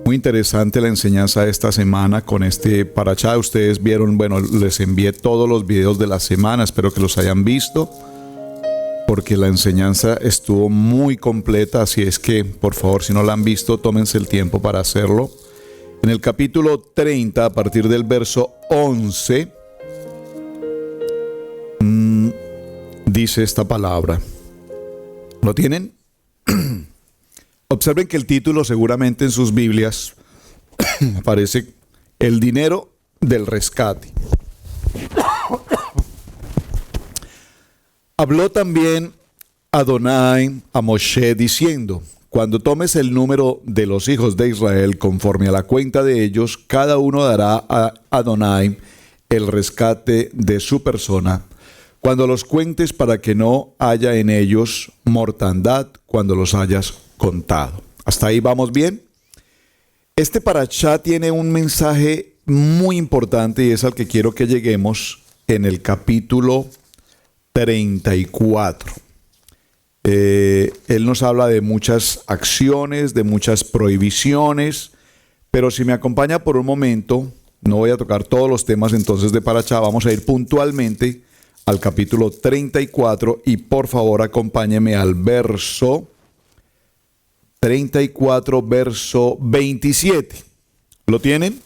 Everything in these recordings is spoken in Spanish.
Muy interesante la enseñanza de esta semana con este parachá. Ustedes vieron, bueno, les envié todos los videos de la semana, espero que los hayan visto, porque la enseñanza estuvo muy completa, así es que, por favor, si no la han visto, tómense el tiempo para hacerlo. En el capítulo 30, a partir del verso 11, dice esta palabra. ¿Lo tienen? Observen que el título seguramente en sus Biblias aparece el dinero del rescate. Habló también Adonai a Moshe diciendo: cuando tomes el número de los hijos de Israel conforme a la cuenta de ellos, cada uno dará a Adonai el rescate de su persona, cuando los cuentes, para que no haya en ellos mortandad cuando los hayas contado. ¿Hasta ahí vamos bien? Este parachá tiene un mensaje muy importante y es al que quiero que lleguemos en el capítulo 34. Él nos habla de muchas acciones, de muchas prohibiciones, pero si me acompaña por un momento, no voy a tocar todos los temas entonces de parachá, vamos a ir puntualmente al capítulo 34 y por favor acompáñeme al verso 34, verso 27. ¿Lo tienen?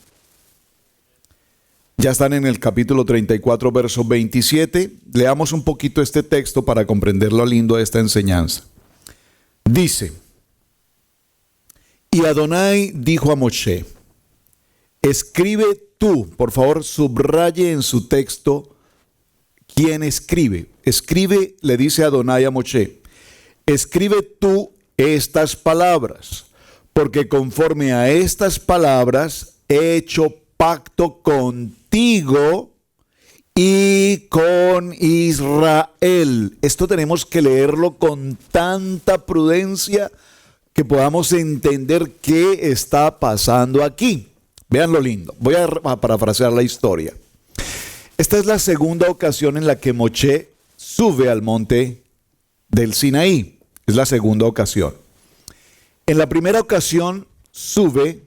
Ya están en el capítulo 34, verso 27. Leamos un poquito este texto para comprender lo lindo de esta enseñanza. Dice: y Adonai dijo a Moshe: escribe tú, por favor subraye en su texto quién escribe. Escribe, le dice Adonai a Moshe, escribe tú estas palabras, porque conforme a estas palabras he hecho pacto contigo y con Israel. Esto tenemos que leerlo con tanta prudencia que podamos entender qué está pasando aquí. Vean lo lindo. Voy a parafrasear la historia. Esta es la segunda ocasión en la que Moshe sube al monte del Sinaí. Es la segunda ocasión. En la primera ocasión sube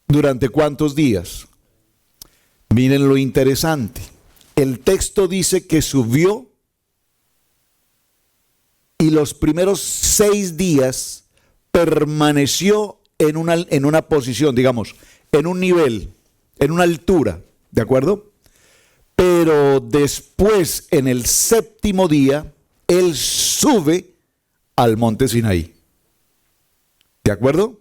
¿durante cuántos días? Miren lo interesante. El texto dice que subió y los primeros 6 días permaneció en una posición, digamos, en un nivel, en una altura, ¿de acuerdo? Pero después, en el 7º día, él sube al monte Sinaí. ¿De acuerdo?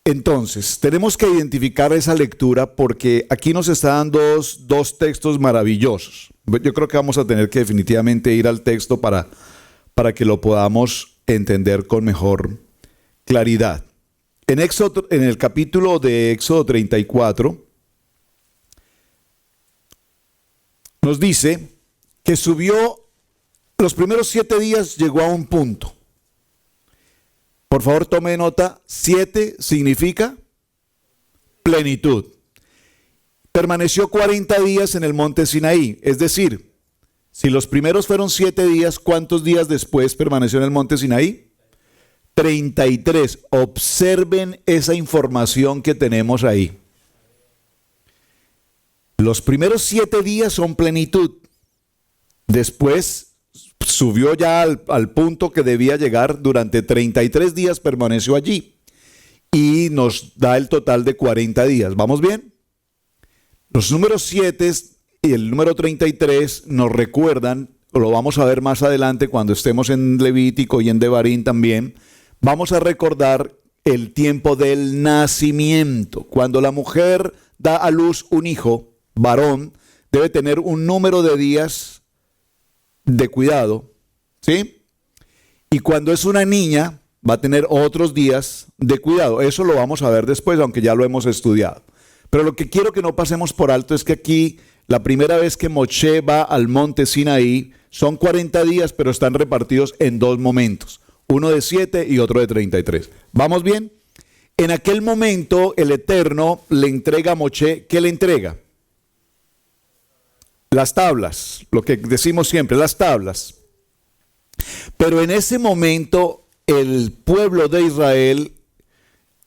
Entonces, tenemos que identificar esa lectura porque aquí nos está dando dos textos maravillosos. Yo creo que vamos a tener que definitivamente ir al texto para que lo podamos entender con mejor claridad. En el capítulo de Éxodo 34, nos dice que subió, los primeros 7 días llegó a un punto. Por favor, tome nota, 7 significa plenitud. Permaneció 40 días en el monte Sinaí, es decir, si los primeros fueron 7 días, ¿cuántos días después permaneció en el monte Sinaí? 33. Observen esa información que tenemos ahí. Los primeros 7 días son plenitud. Después subió ya al punto que debía llegar. Durante 33 días permaneció allí. Y nos da el total de 40 días. ¿Vamos bien? Los números 7 y el número 33 nos recuerdan, lo vamos a ver más adelante cuando estemos en Levítico y en Devarim también. Vamos a recordar el tiempo del nacimiento. Cuando la mujer da a luz un hijo varón, debe tener un número de días de cuidado, ¿sí? Y cuando es una niña, va a tener otros días de cuidado. Eso lo vamos a ver después, aunque ya lo hemos estudiado. Pero lo que quiero que no pasemos por alto es que aquí, la primera vez que Moshe va al monte Sinaí, son 40 días, pero están repartidos en 2 momentos. Uno de 7 y otro de 33. ¿Vamos bien? En aquel momento, el Eterno le entrega a Moshe, ¿qué le entrega? Las tablas, lo que decimos siempre, las tablas. Pero en ese momento el pueblo de Israel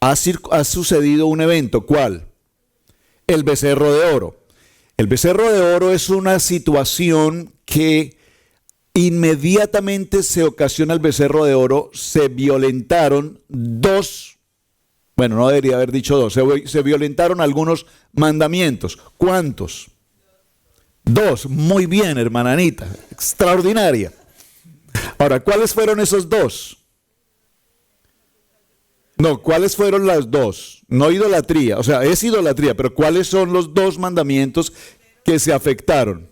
ha sucedido un evento. ¿Cuál? El becerro de oro. El becerro de oro es una situación que inmediatamente se ocasiona el becerro de oro. Se violentaron dos, bueno, no debería haber dicho dos, se violentaron algunos mandamientos. ¿Cuántos? Dos. Muy bien, hermana Anita, extraordinaria. Ahora, ¿cuáles fueron esos dos? No, ¿cuáles fueron las dos? No idolatría, o sea, es idolatría, pero ¿cuáles son los dos mandamientos que se afectaron?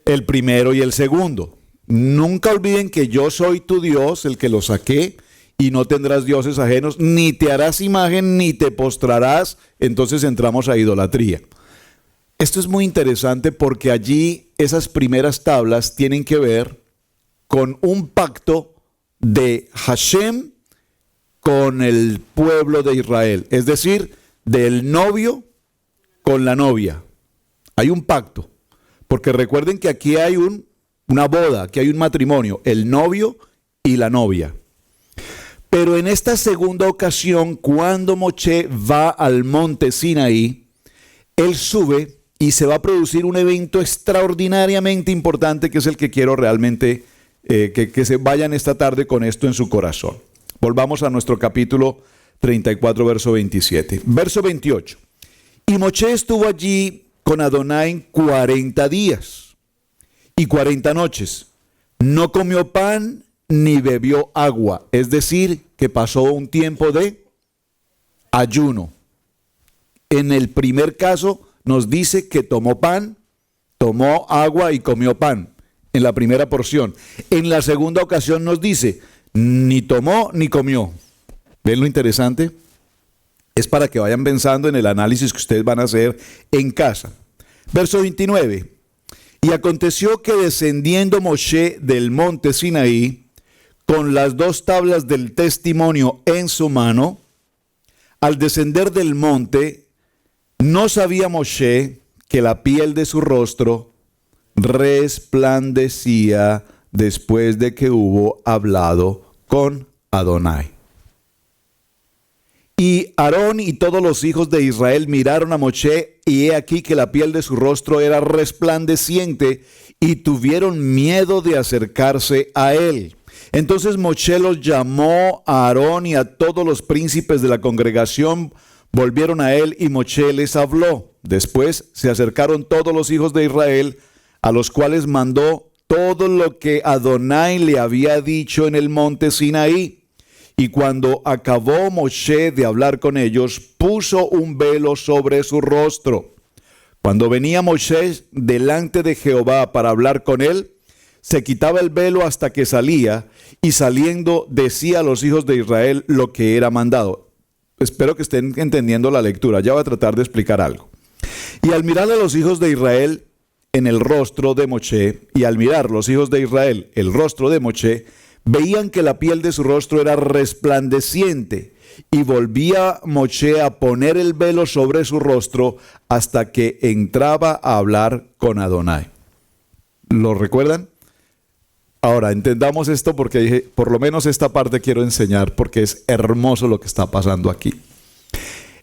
El primero y el segundo. Nunca olviden que yo soy tu Dios, el que lo saqué, y no tendrás dioses ajenos, ni te harás imagen, ni te postrarás. Entonces entramos a idolatría. Esto es muy interesante porque allí esas primeras tablas tienen que ver con un pacto de Hashem con el pueblo de Israel, es decir, del novio con la novia. Hay un pacto, porque recuerden que aquí hay una boda, aquí hay un matrimonio, el novio y la novia. Pero en esta segunda ocasión, cuando Moshe va al monte Sinaí, él sube y se va a producir un evento extraordinariamente importante, que es el que quiero realmente que se vayan esta tarde con esto en su corazón. Volvamos a nuestro capítulo 34, verso 27. Verso 28. Y Moshe estuvo allí con Adonai 40 días y 40 noches. No comió pan ni bebió agua. Es decir, que pasó un tiempo de ayuno. En el primer caso nos dice que tomó pan, tomó agua y comió pan. En la primera porción. En la segunda ocasión nos dice, ni tomó ni comió. ¿Ven lo interesante? Es para que vayan pensando en el análisis que ustedes van a hacer en casa. Verso 29. Y aconteció que descendiendo Moshe del monte Sinaí, con las dos tablas del testimonio en su mano, al descender del monte, no sabía Moshe que la piel de su rostro resplandecía después de que hubo hablado con Adonai. Y Aarón y todos los hijos de Israel miraron a Moshe, y he aquí que la piel de su rostro era resplandeciente, y tuvieron miedo de acercarse a él. Entonces Moshe los llamó a Aarón y a todos los príncipes de la congregación, volvieron a él, y Moshe les habló. Después se acercaron todos los hijos de Israel, a los cuales mandó todo lo que Adonai le había dicho en el monte Sinaí. Y cuando acabó Moshe de hablar con ellos, puso un velo sobre su rostro. Cuando venía Moshe delante de Jehová para hablar con él, se quitaba el velo hasta que salía, y saliendo decía a los hijos de Israel lo que era mandado. Espero que estén entendiendo la lectura, ya voy a tratar de explicar algo. Y al mirar a los hijos de Israel en el rostro de Moshe, y al mirar los hijos de Israel el rostro de Moshe, veían que la piel de su rostro era resplandeciente, y volvía Moshe a poner el velo sobre su rostro hasta que entraba a hablar con Adonai. ¿Lo recuerdan? Ahora, entendamos esto porque dije, por lo menos esta parte quiero enseñar porque es hermoso lo que está pasando aquí.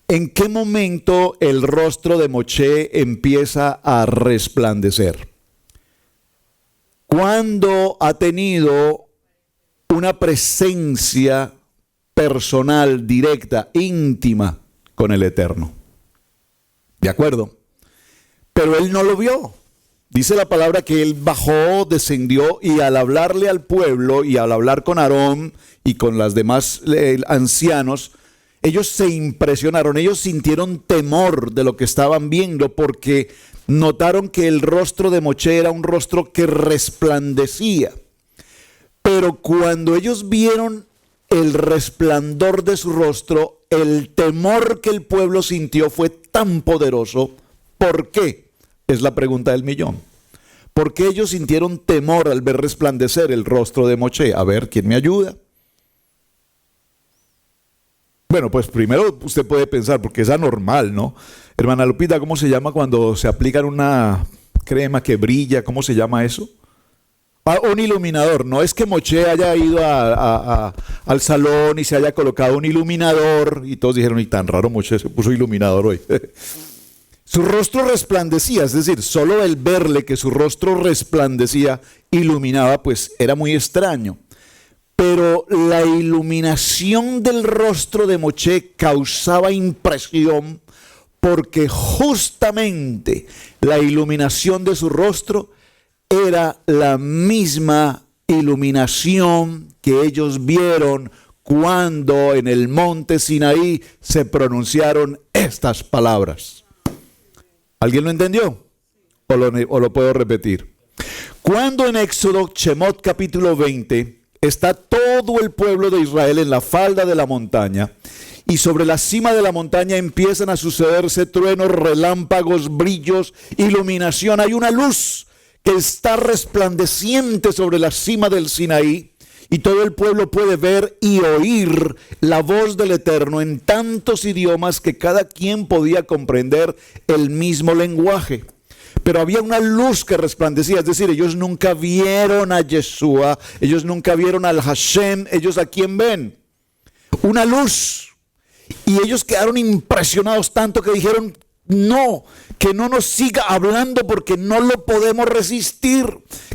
¿En qué momento el rostro de Moshe empieza a resplandecer? ¿Cuándo ha tenido una presencia personal, directa, íntima con el Eterno? ¿De acuerdo? Pero él no lo vio. Dice la palabra que él bajó, descendió, y al hablarle al pueblo y al hablar con Aarón y con los demás ancianos, ellos se impresionaron, ellos sintieron temor de lo que estaban viendo porque notaron que el rostro de Moshe era un rostro que resplandecía. Pero cuando ellos vieron el resplandor de su rostro, el temor que el pueblo sintió fue tan poderoso. ¿Por qué? Es la pregunta del millón. ¿Por qué ellos sintieron temor al ver resplandecer el rostro de Moshe? A ver, ¿quién me ayuda? Bueno, pues primero usted puede pensar, porque es anormal, ¿no? Hermana Lupita, ¿cómo se llama cuando se aplican una crema que brilla? ¿Cómo se llama eso? Un iluminador. No es que Moshe haya ido al salón y se haya colocado un iluminador y todos dijeron, y tan raro Moshe se puso iluminador hoy. Su rostro resplandecía, es decir, solo el verle que su rostro resplandecía, iluminaba, pues era muy extraño. Pero la iluminación del rostro de Moshe causaba impresión porque justamente la iluminación de su rostro era la misma iluminación que ellos vieron cuando en el monte Sinaí se pronunciaron estas palabras. ¿Alguien lo entendió? ¿O lo puedo repetir? Cuando en Éxodo, Shemot capítulo 20, está todo el pueblo de Israel en la falda de la montaña, y sobre la cima de la montaña empiezan a sucederse truenos, relámpagos, brillos, iluminación. Hay una luz que está resplandeciente sobre la cima del Sinaí, y todo el pueblo puede ver y oír la voz del Eterno en tantos idiomas que cada quien podía comprender el mismo lenguaje. Pero había una luz que resplandecía, es decir, ellos nunca vieron a Yeshua, ellos nunca vieron al Hashem, ellos ¿a quién ven? Una luz. Y ellos quedaron impresionados tanto que dijeron, no, que no nos siga hablando porque no lo podemos resistir.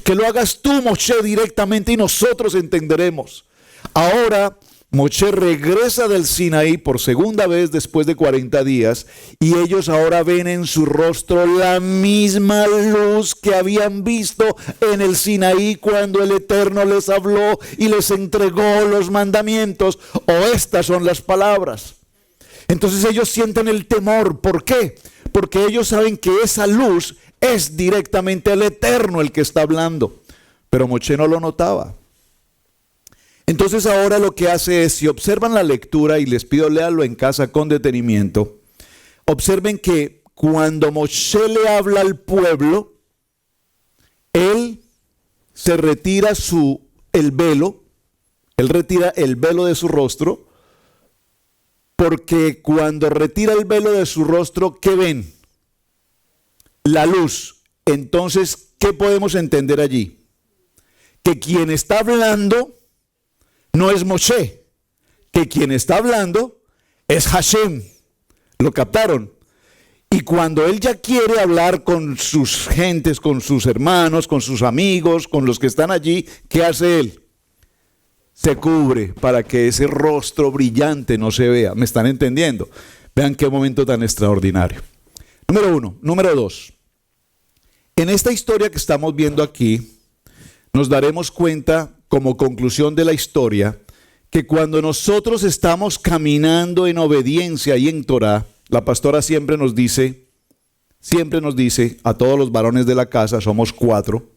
Que lo hagas tú, Moshe, directamente y nosotros entenderemos. Ahora, Moshe regresa del Sinaí por segunda vez después de 40 días y ellos ahora ven en su rostro la misma luz que habían visto en el Sinaí cuando el Eterno les habló y les entregó los mandamientos. O estas son las palabras. Entonces ellos sienten el temor. ¿Por qué? Porque ellos saben que esa luz es directamente el Eterno el que está hablando. Pero Moshe no lo notaba. Entonces ahora lo que hace es, si observan la lectura, y les pido léanlo en casa con detenimiento, observen que cuando Moshe le habla al pueblo, él se retira el velo, él retira el velo de su rostro, porque cuando retira el velo de su rostro, ¿qué ven? La luz. Entonces, ¿qué podemos entender allí? Que quien está hablando no es Moshe, que quien está hablando es Hashem. ¿Lo captaron? Y cuando él ya quiere hablar con sus gentes, con sus hermanos, con sus amigos, con los que están allí, ¿qué hace él? Se cubre para que ese rostro brillante no se vea. ¿Me están entendiendo? Vean qué momento tan extraordinario. Número 1. Número 2. En esta historia que estamos viendo aquí, nos daremos cuenta, como conclusión de la historia, que cuando nosotros estamos caminando en obediencia y en Torah, la pastora siempre nos dice a todos los varones de la casa, somos 4,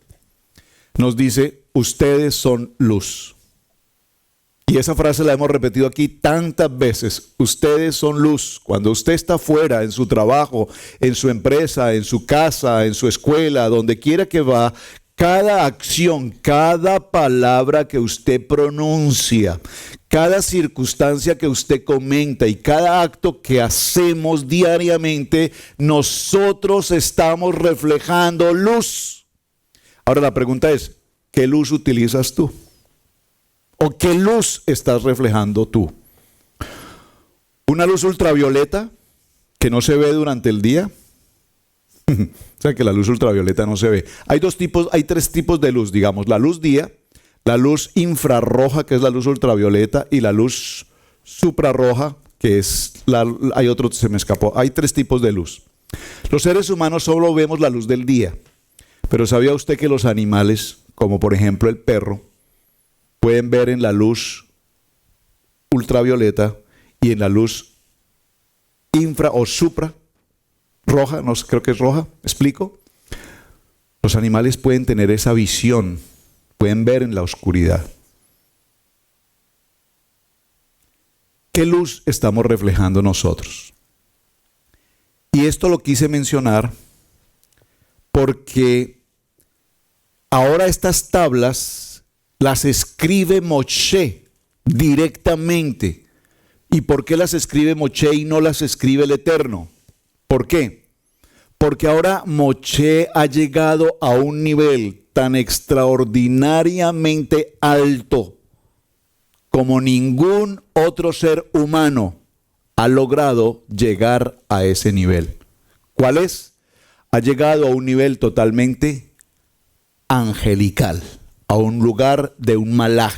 nos dice, ustedes son luz. Y esa frase la hemos repetido aquí tantas veces. Ustedes son luz. Cuando usted está afuera, en su trabajo, en su empresa, en su casa, en su escuela, donde quiera que va, cada acción, cada palabra que usted pronuncia, cada circunstancia que usted comenta y cada acto que hacemos diariamente, nosotros estamos reflejando luz. Ahora la pregunta es, ¿qué luz utilizas tú? ¿O qué luz estás reflejando tú? ¿Una luz ultravioleta que no se ve durante el día? O sea que la luz ultravioleta no se ve. Hay 3 tipos de luz, digamos, la luz día, la luz infrarroja, que es la luz ultravioleta, y la luz suprarroja, que es hay otro, se me escapó. Hay 3 tipos de luz. Los seres humanos solo vemos la luz del día, pero ¿sabía usted que los animales, como por ejemplo el perro, pueden ver en la luz ultravioleta y en la luz infra o supra roja, no creo que es roja, ¿me explico? Los animales pueden tener esa visión, pueden ver en la oscuridad. ¿Qué luz estamos reflejando nosotros? Y esto lo quise mencionar porque ahora estas tablas las escribe Moshe directamente. ¿Y por qué las escribe Moshe y no las escribe el Eterno? ¿Por qué? Porque ahora Moshe ha llegado a un nivel tan extraordinariamente alto como ningún otro ser humano ha logrado llegar a ese nivel. ¿Cuál es? Ha llegado a un nivel totalmente angelical, a un lugar de un malaj,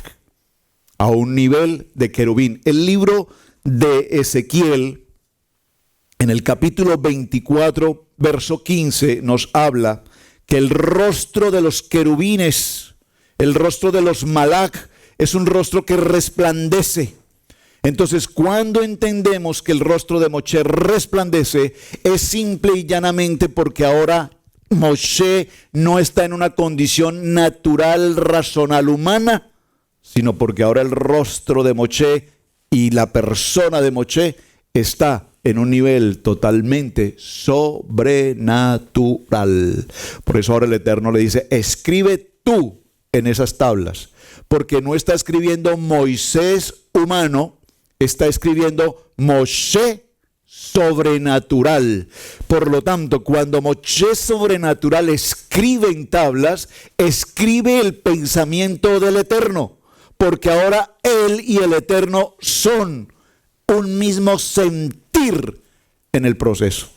a un nivel de querubín. El libro de Ezequiel, en el capítulo 24, verso 15, nos habla que el rostro de los querubines, el rostro de los malaj, es un rostro que resplandece. Entonces, cuando entendemos que el rostro de Moshe resplandece, es simple y llanamente porque ahora Moshe no está en una condición natural, racional, humana, sino porque ahora el rostro de Moshe y la persona de Moshe está en un nivel totalmente sobrenatural. Por eso ahora el Eterno le dice, escribe tú en esas tablas, porque no está escribiendo Moisés humano, está escribiendo Moshe sobrenatural. Por lo tanto, cuando Moshe sobrenatural escribe en tablas, escribe el pensamiento del Eterno, porque ahora él y el Eterno son un mismo sentir en el proceso.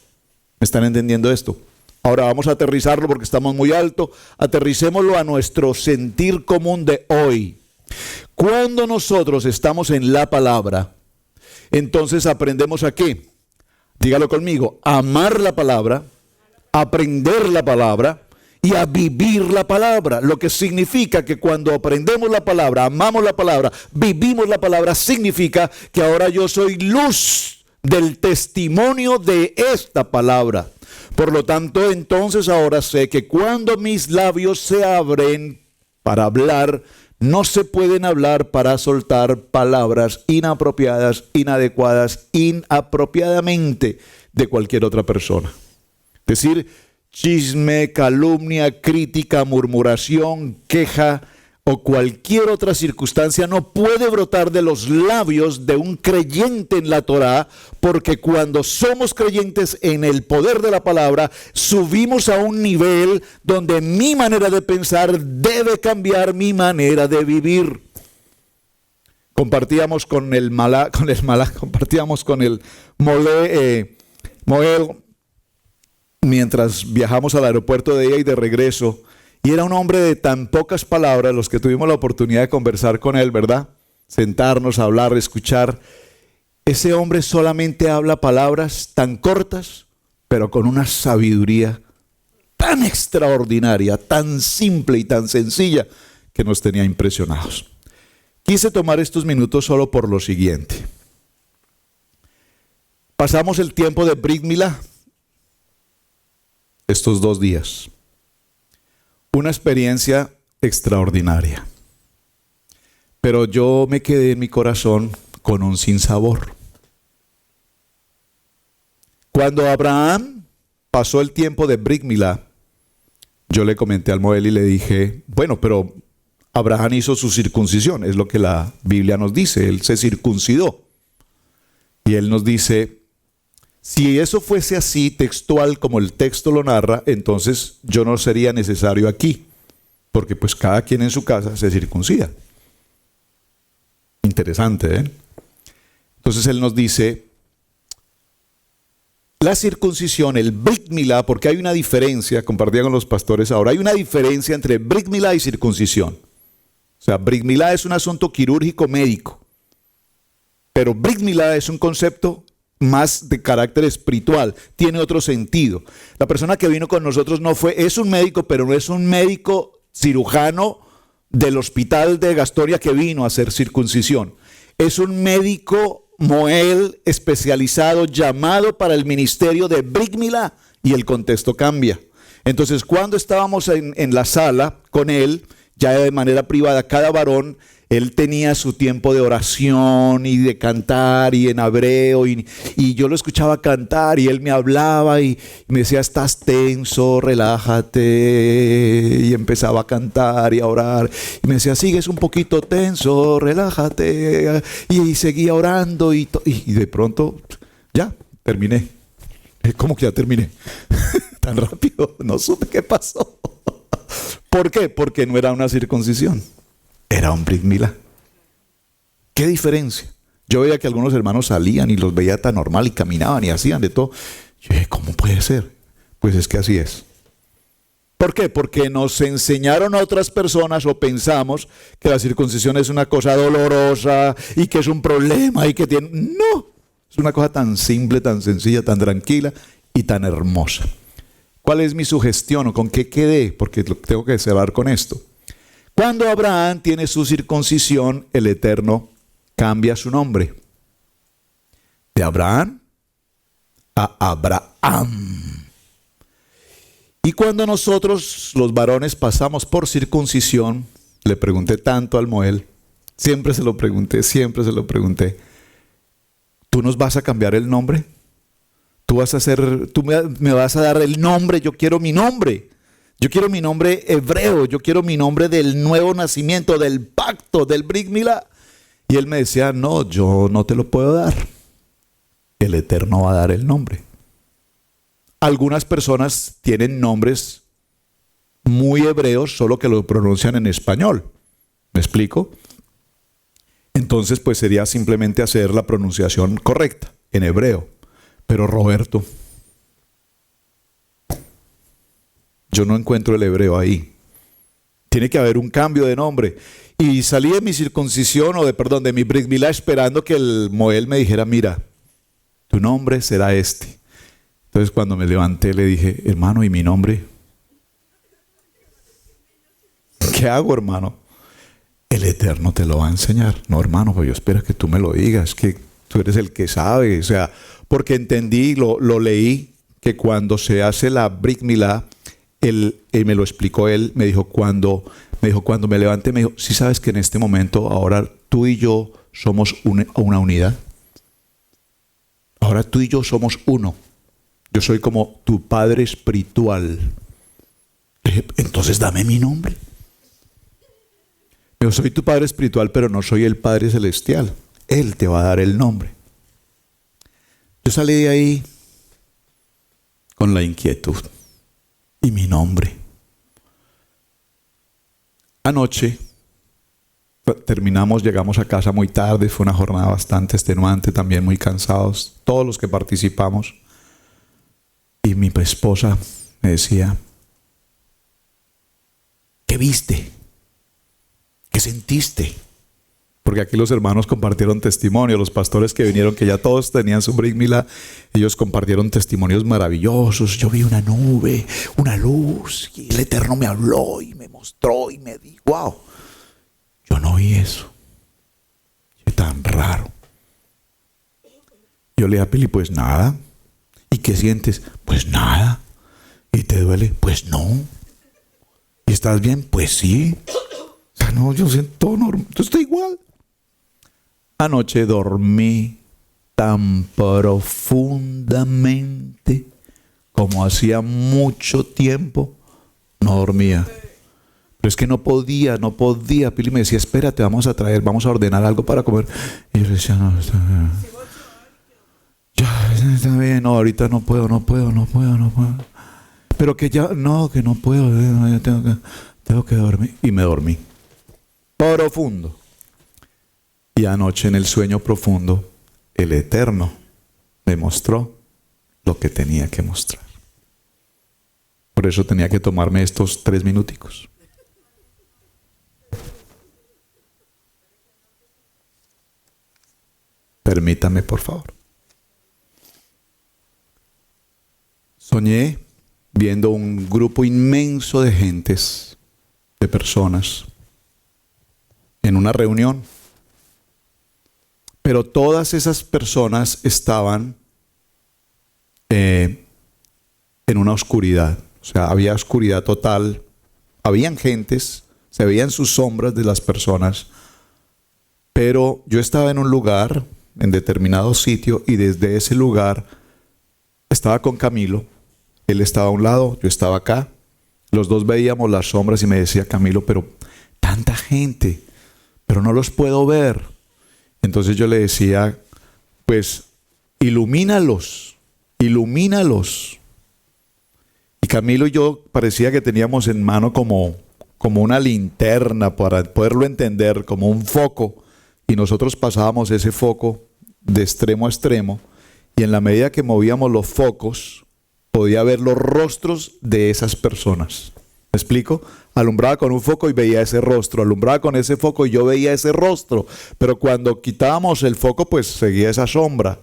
¿Me están entendiendo esto? Ahora vamos a aterrizarlo porque estamos muy alto. Aterricémoslo a nuestro sentir común de hoy. Cuando nosotros estamos en la palabra, entonces aprendemos a ¿qué? Dígalo conmigo, a amar la palabra, a aprender la palabra y a vivir la palabra. Lo que significa que cuando aprendemos la palabra, amamos la palabra, vivimos la palabra, significa que ahora yo soy luz del testimonio de esta palabra. Por lo tanto, entonces ahora sé que cuando mis labios se abren para hablar, no se pueden hablar para soltar palabras inapropiadas, inadecuadas, inapropiadamente de cualquier otra persona. Es decir, chisme, calumnia, crítica, murmuración, queja o cualquier otra circunstancia no puede brotar de los labios de un creyente en la Torá, porque cuando somos creyentes en el poder de la palabra, subimos a un nivel donde mi manera de pensar debe cambiar mi manera de vivir. Compartíamos con el Moel, mientras viajamos al aeropuerto de ella y de regreso, y era un hombre de tan pocas palabras, los que tuvimos la oportunidad de conversar con él, ¿verdad? Sentarnos, hablar, escuchar. Ese hombre solamente habla palabras tan cortas, pero con una sabiduría tan extraordinaria, tan simple y tan sencilla, que nos tenía impresionados. Quise tomar estos minutos solo por lo siguiente. Pasamos el tiempo de Brit Milá, estos 2 días. Una experiencia extraordinaria. Pero yo me quedé en mi corazón con un sinsabor. Cuando Abraham pasó el tiempo de Brit Milá, yo le comenté al Moel y le dije, bueno, pero Abraham hizo su circuncisión, es lo que la Biblia nos dice, él se circuncidó. Y él nos dice, si eso fuese así textual como el texto lo narra, entonces yo no sería necesario aquí, porque pues cada quien en su casa se circuncida. Interesante, ¿eh? Entonces él nos dice, la circuncisión, el Brit Milá, porque hay una diferencia, compartía con los pastores ahora, hay una diferencia entre Brit Milá y circuncisión. O sea, Brit Milá es un asunto quirúrgico médico, pero Brit Milá es un concepto más de carácter espiritual, tiene otro sentido. La persona que vino con nosotros es un médico, pero no es un médico cirujano del hospital de Gastoria que vino a hacer circuncisión. Es un médico Moel especializado, llamado para el ministerio de Brit Milá, y el contexto cambia. Entonces, cuando estábamos en la sala con él, ya de manera privada, cada varón, él tenía su tiempo de oración y de cantar y en hebreo y yo lo escuchaba cantar y él me hablaba y me decía, estás tenso, relájate, y empezaba a cantar y a orar y me decía, sigues un poquito tenso, relájate, y seguía orando y de pronto ya terminé. ¿Cómo que ya terminé? Tan rápido, no supe qué pasó. ¿Por qué? Porque no era una circuncisión, era un Brit Milá. ¿Qué diferencia? Yo veía que algunos hermanos salían y los veía tan normal y caminaban y hacían de todo. Yo dije, ¿cómo puede ser? Pues es que así es. ¿Por qué? Porque nos enseñaron a otras personas o pensamos que la circuncisión es una cosa dolorosa y que es un problema y que tiene... No, es una cosa tan simple, tan sencilla, tan tranquila y tan hermosa. ¿Cuál es mi sugestión o con qué quedé? Porque tengo que cerrar con esto. Cuando Abraham tiene su circuncisión, el Eterno cambia su nombre. De Abraham a Abraham. Y cuando nosotros, los varones, pasamos por circuncisión, le pregunté tanto al Moel, siempre se lo pregunté, ¿tú nos vas a cambiar el nombre? Tú me vas a dar el nombre, yo quiero mi nombre. Yo quiero mi nombre hebreo, yo quiero mi nombre del nuevo nacimiento, del pacto, del Brit Milá. Y él me decía, no, yo no te lo puedo dar. El Eterno va a dar el nombre. Algunas personas tienen nombres muy hebreos, solo que lo pronuncian en español. ¿Me explico? Entonces, pues sería simplemente hacer la pronunciación correcta, en hebreo. Pero Roberto, yo no encuentro el hebreo ahí. Tiene que haber un cambio de nombre. Y salí de mi circuncisión, de mi Brit Milá, esperando que el Moel me dijera, mira, tu nombre será este. Entonces cuando me levanté le dije, hermano, ¿y mi nombre? ¿Qué hago, hermano? El Eterno te lo va a enseñar. No, hermano, pues yo espero que tú me lo digas, que tú eres el que sabe. O sea, porque entendí, lo leí, que cuando se hace la Brit Milá, él me lo explicó él, me dijo cuando me levanté, me dijo, ¿sí sabes que en este momento ahora tú y yo somos una unidad? Ahora tú y yo somos uno. Yo soy como tu padre espiritual. Le dije, entonces dame mi nombre. Yo soy tu padre espiritual, pero no soy el Padre celestial. Él te va a dar el nombre. Yo salí de ahí con la inquietud. ¿Y mi nombre? Anoche terminamos, llegamos a casa muy tarde, fue una jornada bastante extenuante, también muy cansados, todos los que participamos. Y mi esposa me decía, ¿qué viste? ¿Qué sentiste? Porque aquí los hermanos compartieron testimonio, los pastores que vinieron, que ya todos tenían su Brit Milá, ellos compartieron testimonios maravillosos. Yo vi una nube, una luz, y el Eterno me habló y me mostró y me dijo, wow, yo no vi eso. Es tan raro. Yo le dije a Pili, pues nada. ¿Y qué sientes? Pues nada. ¿Y te duele? Pues no. ¿Y estás bien? Pues sí. O sea, no, yo siento todo normal. Yo estoy igual. Anoche dormí tan profundamente como hacía mucho tiempo no dormía. Pero es que no podía. Pili me decía, espérate, vamos a ordenar algo para comer. Y yo le decía, no, está bien. Ya, está bien, no, ahorita no puedo. Pero que ya, no, que no puedo, ya tengo que dormir. Y me dormí. Profundo. Y anoche en el sueño profundo, el Eterno me mostró lo que tenía que mostrar. Por eso tenía que tomarme estos 3 minuticos. Permítame, por favor. Soñé viendo un grupo inmenso de gentes, de personas, en una reunión. Pero todas esas personas estaban en una oscuridad. O sea, había oscuridad total. Habían gentes, se veían sus sombras de las personas. Pero yo estaba en un lugar, en determinado sitio, y desde ese lugar estaba con Camilo. Él estaba a un lado, yo estaba acá. Los dos veíamos las sombras y me decía Camilo, pero tanta gente, pero no los puedo ver. Entonces yo le decía, pues, ilumínalos. Y Camilo y yo parecía que teníamos en mano como como una linterna para poderlo entender, como un foco, y nosotros pasábamos ese foco de extremo a extremo, y en la medida que movíamos los focos, podía ver los rostros de esas personas. ¿Me explico? Alumbraba con un foco y veía ese rostro, alumbraba con ese foco y yo veía ese rostro, pero cuando quitábamos el foco, pues seguía esa sombra.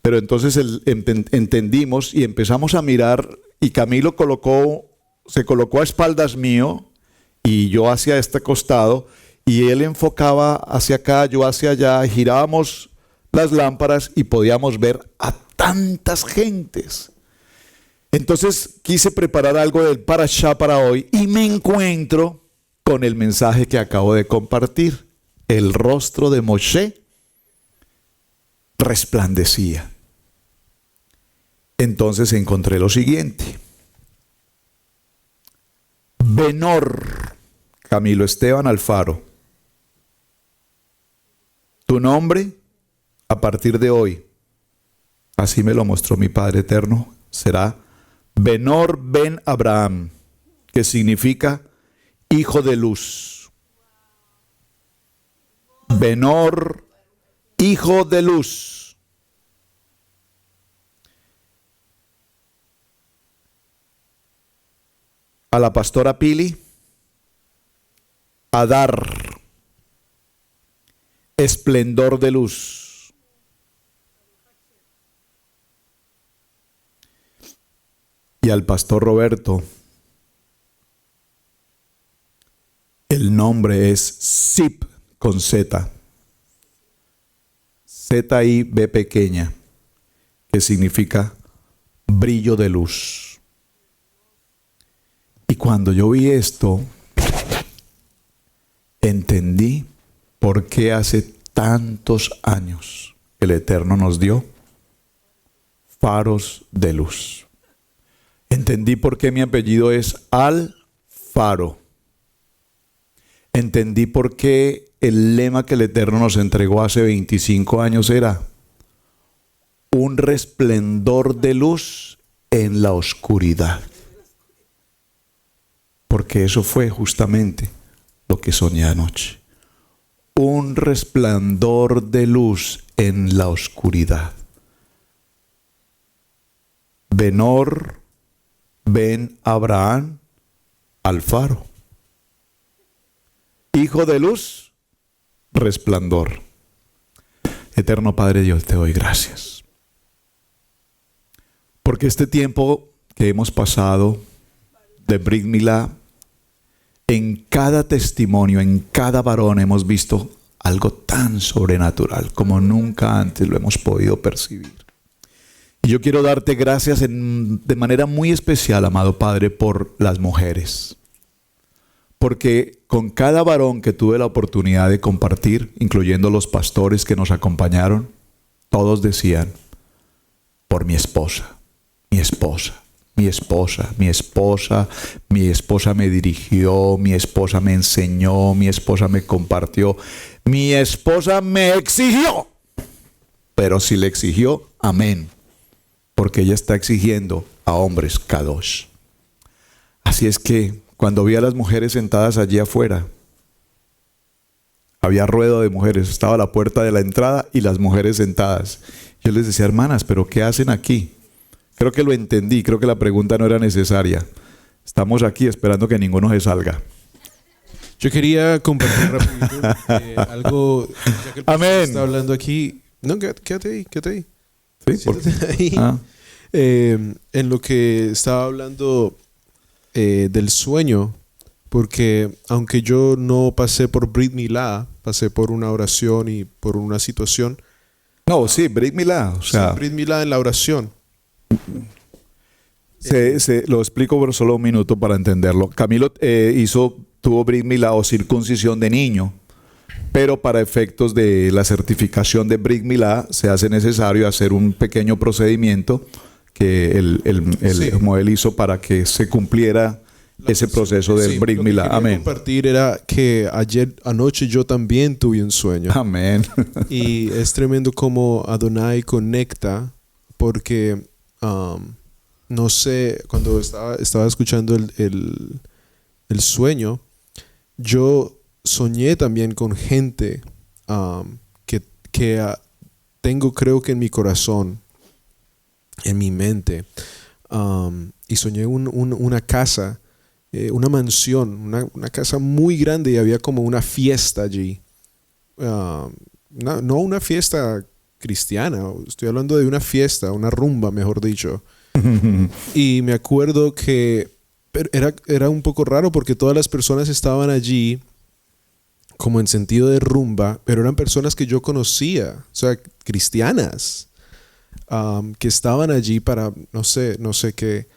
Pero entonces entendimos y empezamos a mirar, y Camilo se colocó a espaldas mío y yo hacia este costado, y él enfocaba hacia acá, yo hacia allá, girábamos las lámparas y podíamos ver a tantas gentes. Entonces quise preparar algo del Parashá para hoy y me encuentro con el mensaje que acabo de compartir. El rostro de Moshe resplandecía. Entonces encontré lo siguiente. Benor, Camilo Esteban Alfaro. Tu nombre, a partir de hoy, así me lo mostró mi Padre Eterno, será Benor Ben Abraham, que significa hijo de luz. Benor, hijo de luz. A la pastora Pili, Adar, esplendor de luz. Y al pastor Roberto, el nombre es Zip con Z. Z-I-B pequeña, que significa brillo de luz. Y cuando yo vi esto, entendí por qué hace tantos años el Eterno nos dio faros de luz. Entendí por qué mi apellido es Alfaro. Entendí por qué el lema que el Eterno nos entregó hace 25 años era un resplendor de luz en la oscuridad. Porque eso fue justamente lo que soñé anoche. Un resplandor de luz en la oscuridad. Benor Ben Abraham Alfaro. Hijo de luz, resplandor. Eterno Padre Dios, te doy gracias. Porque este tiempo que hemos pasado de Brit Milá, en cada testimonio, en cada varón hemos visto algo tan sobrenatural como nunca antes lo hemos podido percibir. Y yo quiero darte gracias de manera muy especial, amado Padre, por las mujeres. Porque con cada varón que tuve la oportunidad de compartir, incluyendo los pastores que nos acompañaron, todos decían, por mi esposa, mi esposa. Mi esposa, mi esposa, mi esposa me dirigió, mi esposa me enseñó, mi esposa me compartió, mi esposa me exigió. Pero si le exigió, amén. Porque ella está exigiendo a hombres kadosh. Así es que cuando vi a las mujeres sentadas allí afuera, había ruedo de mujeres, estaba la puerta de la entrada y las mujeres sentadas. Yo les decía, hermanas, ¿pero qué hacen aquí? Creo que lo entendí, creo que la pregunta no era necesaria. Estamos aquí esperando que ninguno se salga. Yo quería compartir rapidito algo, ya que el pastor Amén. está hablando aquí. No, quédate ahí. ¿Sí? Siéntate ahí. Ah. En lo que estaba hablando del sueño, porque aunque yo no pasé por Brit Milá, pasé por una oración y por una situación. No, sí, Brit Milá. O sea, Sí, Brit Milá en la oración. Lo explico por solo un minuto para entenderlo. Camilo tuvo Brit Milá o circuncisión de niño, pero para efectos de la certificación de Brit Milá se hace necesario hacer un pequeño procedimiento que como él hizo para que se cumpliera ese proceso del Brit Milá. Amén. Compartir era que anoche yo también tuve un sueño. Amén. Y es tremendo como Adonai conecta, porque no sé, cuando estaba escuchando el sueño, yo soñé también con gente que tengo, creo que en mi corazón, en mi mente, y soñé una casa, una mansión, una casa muy grande, y había como una fiesta allí. No una fiesta cristiana, estoy hablando de una fiesta, una rumba, mejor dicho. Y me acuerdo que era un poco raro porque todas las personas estaban allí como en sentido de rumba, pero eran personas que yo conocía, o sea, cristianas, que estaban allí para no sé qué,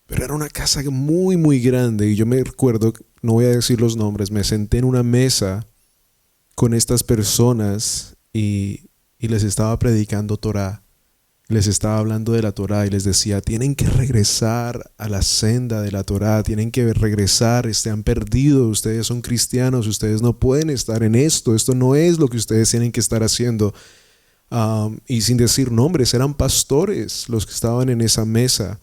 pero era una casa muy, muy grande. Y yo me recuerdo, no voy a decir los nombres, me senté en una mesa con estas personas y les estaba predicando Torá. Les estaba hablando de la Torá y les decía, tienen que regresar a la senda de la Torá, tienen que regresar, han perdido, ustedes son cristianos, ustedes no pueden estar en esto no es lo que ustedes tienen que estar haciendo. Y sin decir nombres, eran pastores los que estaban en esa mesa.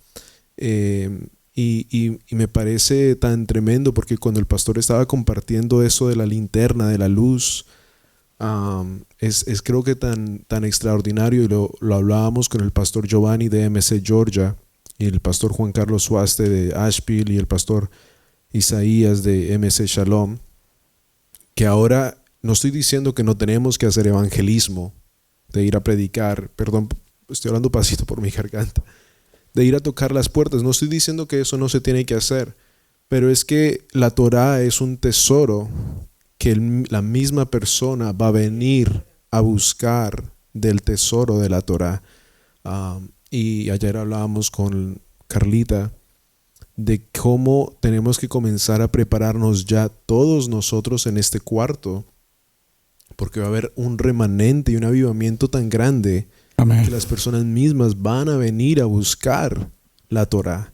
Y me parece tan tremendo porque cuando el pastor estaba compartiendo eso de la linterna, de la luz, es creo que tan extraordinario, y lo hablábamos con el pastor Giovanni de MC Georgia y el pastor Juan Carlos Suaste de Asheville y el pastor Isaías de MC Shalom, que ahora no estoy diciendo que no tenemos que hacer evangelismo, de ir a predicar, perdón, estoy hablando pasito por mi garganta, de ir a tocar las puertas, no estoy diciendo que eso no se tiene que hacer, pero es que la Torá es un tesoro que la misma persona va a venir a buscar del tesoro de la Torá. Y ayer hablábamos con Carlita de cómo tenemos que comenzar a prepararnos ya todos nosotros en este cuarto, porque va a haber un remanente y un avivamiento tan grande. Amén. Que las personas mismas van a venir a buscar la Torá.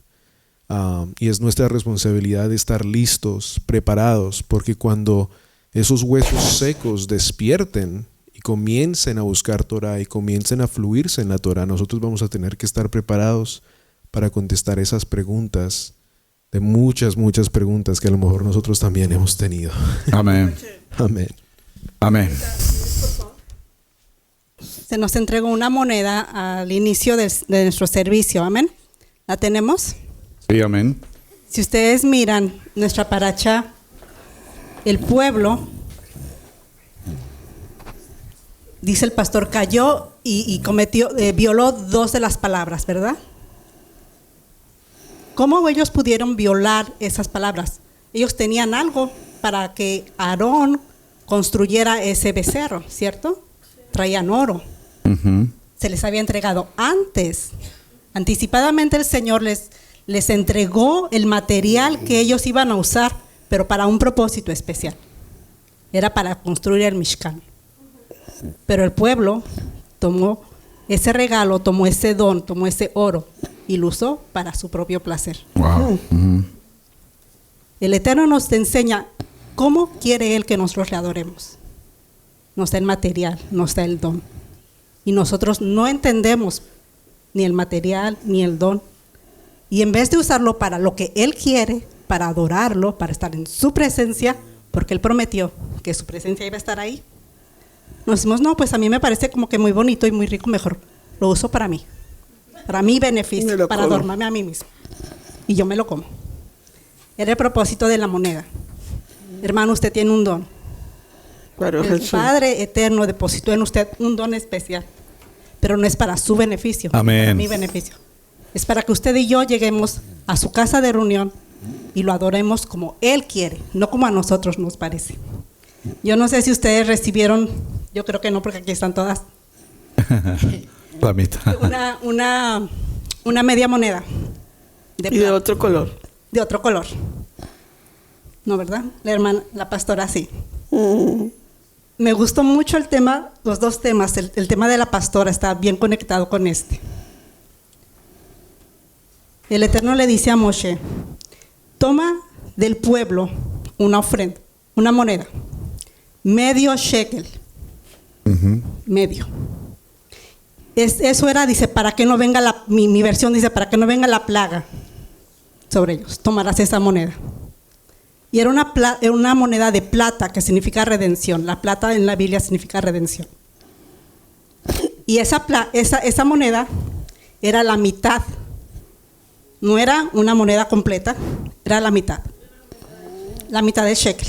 Y es nuestra responsabilidad de estar listos, preparados, porque cuando esos huesos secos despierten y comiencen a buscar Torá y comiencen a fluirse en la Torá, nosotros vamos a tener que estar preparados para contestar esas preguntas, de muchas preguntas que a lo mejor nosotros también hemos tenido. Amén. Amén. Amén. Se nos entregó una moneda al inicio de nuestro servicio. Amén. ¿La tenemos? Sí, amén. Si ustedes miran nuestra paracha, el pueblo, dice el pastor, cayó y cometió, violó 2 de las palabras, ¿verdad? ¿Cómo ellos pudieron violar esas palabras? Ellos tenían algo para que Aarón construyera ese becerro, ¿cierto? Traían oro. Uh-huh. Se les había entregado antes. Anticipadamente el Señor les entregó el material que ellos iban a usar, pero para un propósito especial. Era para construir el Mishkan. Pero el pueblo tomó ese regalo, tomó ese don, tomó ese oro y lo usó para su propio placer. Wow. Uh-huh. El Eterno nos enseña cómo quiere Él que nosotros le adoremos. Nos da el material, nos da el don. Y nosotros no entendemos ni el material ni el don. Y en vez de usarlo para lo que Él quiere, para adorarlo, para estar en su presencia, porque Él prometió que su presencia iba a estar ahí, nos decimos, no, pues a mí me parece como que muy bonito y muy rico, mejor lo uso para mí, para mi beneficio, para adornarme a mí mismo. Y yo me lo como. Era el propósito de la moneda. Hermano, usted tiene un don. Claro, el Padre Eterno depositó en usted un don especial, pero no es para su beneficio, amén, para mi beneficio. Es para que usted y yo lleguemos a su casa de reunión y lo adoremos como Él quiere, no como a nosotros nos parece. Yo no sé si ustedes recibieron, yo creo que no, porque aquí están todas. La mitad. Una media moneda. Y de otro color. De otro color. No, ¿verdad? La hermana, la pastora, sí. Me gustó mucho el tema, los 2 temas. El tema de la pastora está bien conectado con este. El Eterno le dice a Moshe, toma del pueblo una ofrenda, una moneda, medio shekel, uh-huh, medio. Eso era, dice, para que no venga mi versión dice, para que no venga la plaga sobre ellos, tomarás esa moneda. Y era una moneda de plata que significa redención. La plata en la Biblia significa redención. Y esa moneda era la mitad. No era una moneda completa, era la mitad. La mitad del shekel.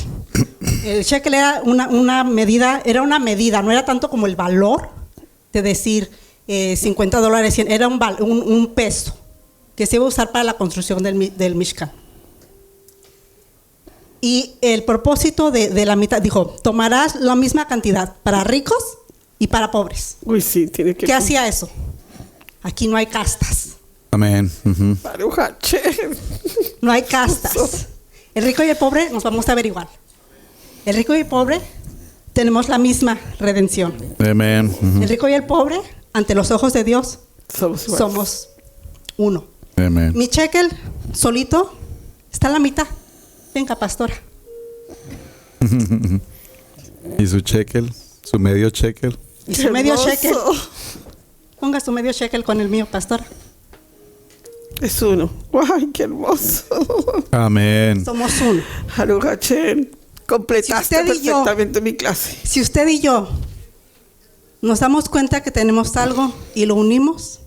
El shekel era una medida, no era tanto como el valor de decir $50, 100, era un peso que se iba a usar para la construcción del Mishkan. Y el propósito de la mitad, dijo, tomarás la misma cantidad para ricos y para pobres. Uy, sí, tiene que... ¿Qué hacía eso? Aquí no hay castas. Amén. Ujú. Baruch Hashem. No hay castas. El rico y el pobre nos vamos a ver igual. El rico y el pobre tenemos la misma redención. Amén. Ujú. El rico y el pobre, ante los ojos de Dios, Somos iguales. somos uno. Amén. Mi shekel solito está a la mitad. Venga, pastora. ¿Y su shekel? ¿Su medio shekel? Y ¡Qué su medio hermoso! shekel. Ponga su medio shekel con el mío, pastora. Es uno. ¡Ay, qué hermoso! Amén. Somos uno. Baruch Hashem. Completaste Si usted y yo- perfectamente mi clase. Si usted y yo nos damos cuenta que tenemos algo y lo unimos,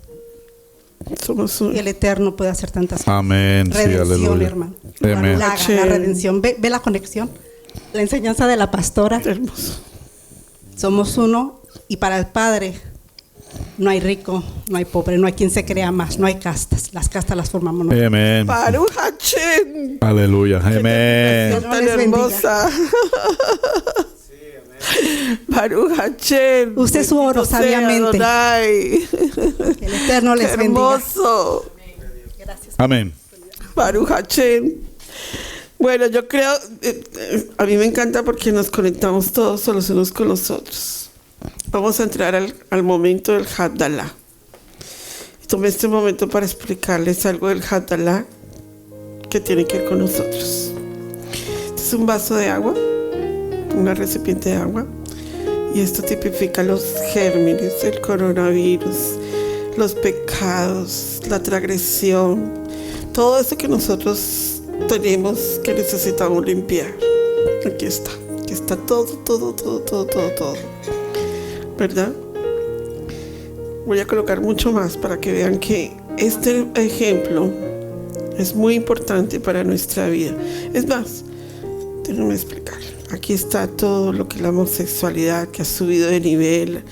Somos uno. el Eterno puede hacer tantas cosas. Amén. Sí, Redención, aleluya. hermano. Amén. La redención. ¿Ve la conexión? La enseñanza de la pastora. Hermoso. Somos uno y para el Padre no hay rico, no hay pobre, no hay quien se crea más, no hay castas. Las castas las formamos nosotros. Amén. Baruch Hashem. Aleluya. Amén. Dios Tan les bendiga. hermosa. Baruch Hashem. Usted su oro, Bendito sea sabiamente. Adonai. El Eterno les Qué bendiga. hermoso. Amén. Baruch Hashem. Bueno, yo creo, a mí me encanta porque nos conectamos todos los unos con los otros. Vamos a entrar al momento del Havdalah. Tomé este momento para explicarles algo del Havdalah que tiene que ver con nosotros. Este es un vaso de agua, una recipiente de agua, y esto tipifica los gérmenes, el coronavirus, los pecados, la transgresión, todo eso que nosotros tenemos que necesitamos limpiar. Aquí está todo, ¿verdad? Voy a colocar mucho más para que vean que este ejemplo es muy importante para nuestra vida. Es más, déjenme explicar. Aquí está todo lo que la homosexualidad que ha subido de nivel,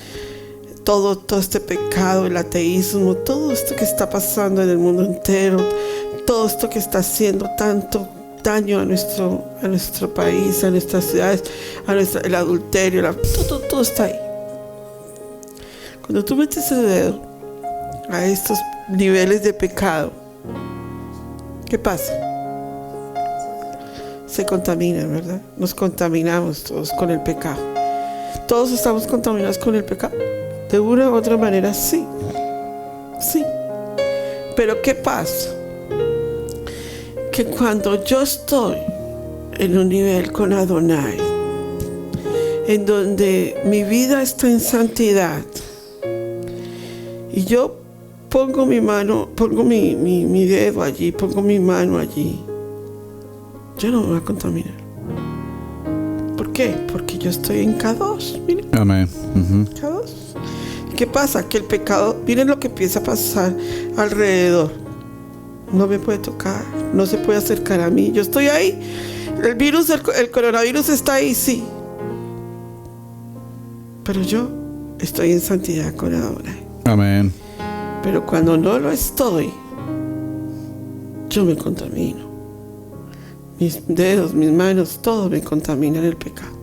todo este pecado, el ateísmo, todo esto que está pasando en el mundo entero, todo esto que está haciendo tanto daño a nuestro país, a nuestras ciudades, el adulterio, todo está ahí. Cuando tú metes el dedo a estos niveles de pecado, ¿qué pasa? Se contaminan, ¿verdad? Nos contaminamos todos con el pecado. ¿Todos estamos contaminados con el pecado? De una u otra manera, sí. Sí. Pero ¿qué pasa? Que cuando yo estoy en un nivel con Adonai, en donde mi vida está en santidad, y yo pongo mi mano, pongo mi dedo allí, pongo mi mano allí, yo no me voy a contaminar. ¿Por qué? Porque yo estoy en K2, miren, Amén. Ujú. K2. ¿Qué pasa? Que el pecado, miren lo que empieza a pasar alrededor. No me puede tocar, no se puede acercar a mí. Yo estoy ahí. El virus, el coronavirus está ahí, sí. Pero yo estoy en santidad con Adonai. Amén. Pero cuando no lo estoy, yo me contamino. Mis dedos, mis manos, todo me contamina en el pecado.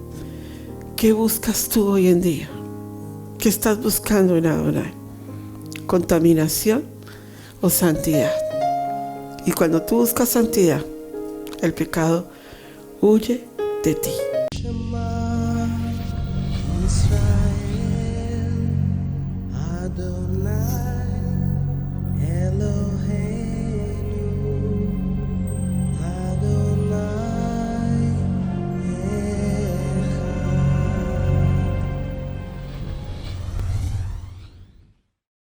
¿Qué buscas tú hoy en día? ¿Qué estás buscando en Adonai? ¿Contaminación o santidad? Y cuando tú buscas santidad, el pecado huye de ti. Israel, Adonai.